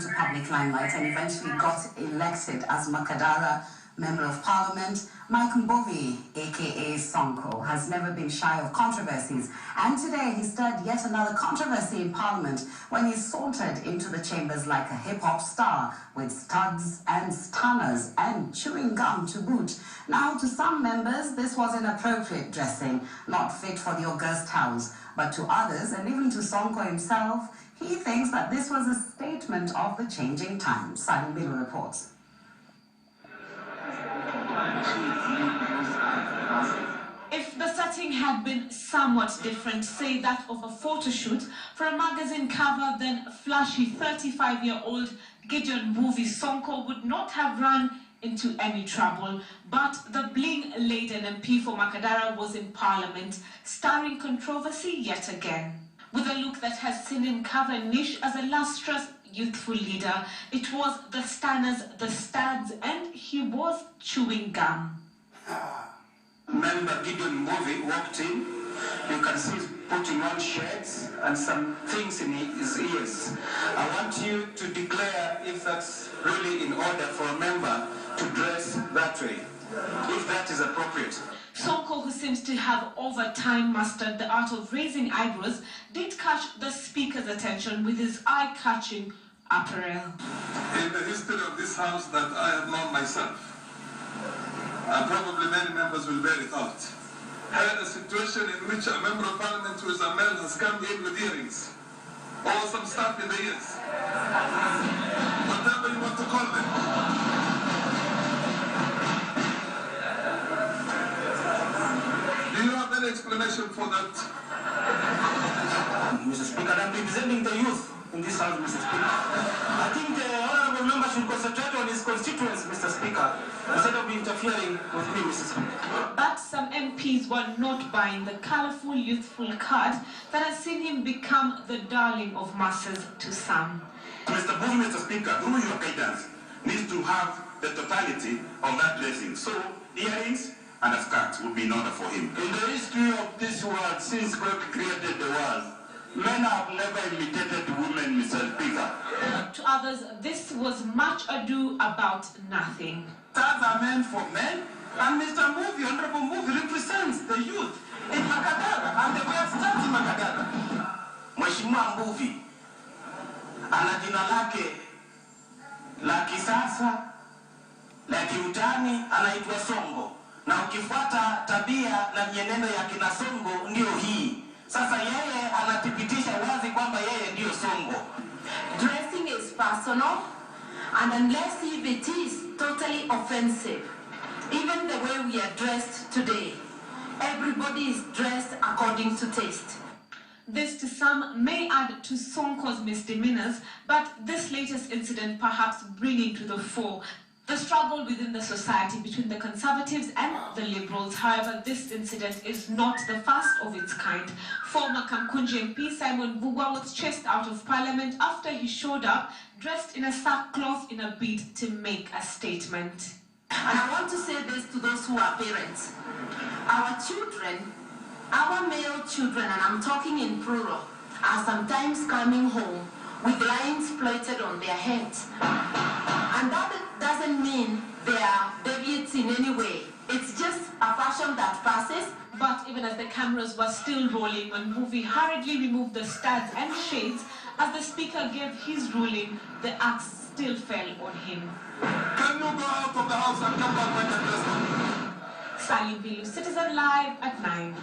to public limelight and eventually got elected as Makadara Member of Parliament. Mike Mbuvi, aka Sonko, has never been shy of controversies, and today he stirred yet another controversy in Parliament when he sauntered into the chambers like a hip-hop star with studs and stunners and chewing gum to boot. Now, to some members, this was inappropriate dressing, not fit for the august house, but to others, and even to Sonko himself, he thinks that this was a statement of the changing times. Silent Bill reports. If the setting had been somewhat different, say that of a photo shoot for a magazine cover, then flashy 35-year-old Gidion Mbuvi Sonko would not have run into any trouble. But the Bling-laden mp4 Makadara was in Parliament, stirring controversy yet again. With a look that has seen him carve a niche as a lustrous, youthful leader, it was the stunners, the studs, and he was chewing gum. Member Gidion Mbuvi walked in. You can see he's putting on shades and some things in his ears. I want you to declare if that's really in order for a member to dress that way, if that is appropriate. Sonko, who seems to have over time mastered the art of raising eyebrows, did catch the speaker's attention with his eye-catching apparel. In the history of this house that I have known myself, and probably many members will bear it out, I had a situation in which a member of parliament who is a male has come in with earrings, or some stuff in the ears, whatever you want to call them. Do you have any explanation for that? Mr. Speaker, I'm representing the youth in this house, Mr. Speaker. I think the honorable member should concentrate on his constituents, Mr. Speaker, instead of interfering with me, Mr. Speaker. But some MPs were not buying the colourful, youthful card that has seen him become the darling of masses to some. Mr. Mbuvi, Mr. Speaker, through your guidance, needs to have the totality of that dressing. So, earrings and a skirt would be in order for him. In the history of this world, since God created the world, men have never imitated women, Mr. Speaker. To others, this was much ado about nothing. Studs are meant for men, and Mr. Mbuvi, Honorable Mbuvi, represents the youth in Makadara, and they were studs in Makadara. Mheshimiwa Mbuvi ana jina lake la kisasa la kiutani, anaitwa Sonko, na ukifuata tabia na mienendo ya kina Sonko ndio hii. Sasa yeye anathibitisha wazi kwamba yeye ndio Sonko. Dressing is personal, and unless if it is totally offensive, even the way we are dressed today, everybody is dressed according to taste. This to some may add to Sonko's misdemeanors, but this latest incident perhaps bringing to the fore the struggle within the society between the Conservatives and the Liberals. However, this incident is not the first of its kind. Former Kamkunji MP Simon Mbuvi was chased out of Parliament after he showed up dressed in a sackcloth in a bid to make a statement. And I want to say this to those who are parents. Our children, our male children, and I'm talking in plural, are sometimes coming home with lines plated on their heads. And that doesn't mean they are deviates in any way. It's just a fashion that passes. But even as the cameras were still rolling, when Mbuvi hurriedly removed the studs and shades, as the speaker gave his ruling, the axe still fell on him. Can you go out of the house and come back when you're dressed? Silent Bill, Citizen Live at 9.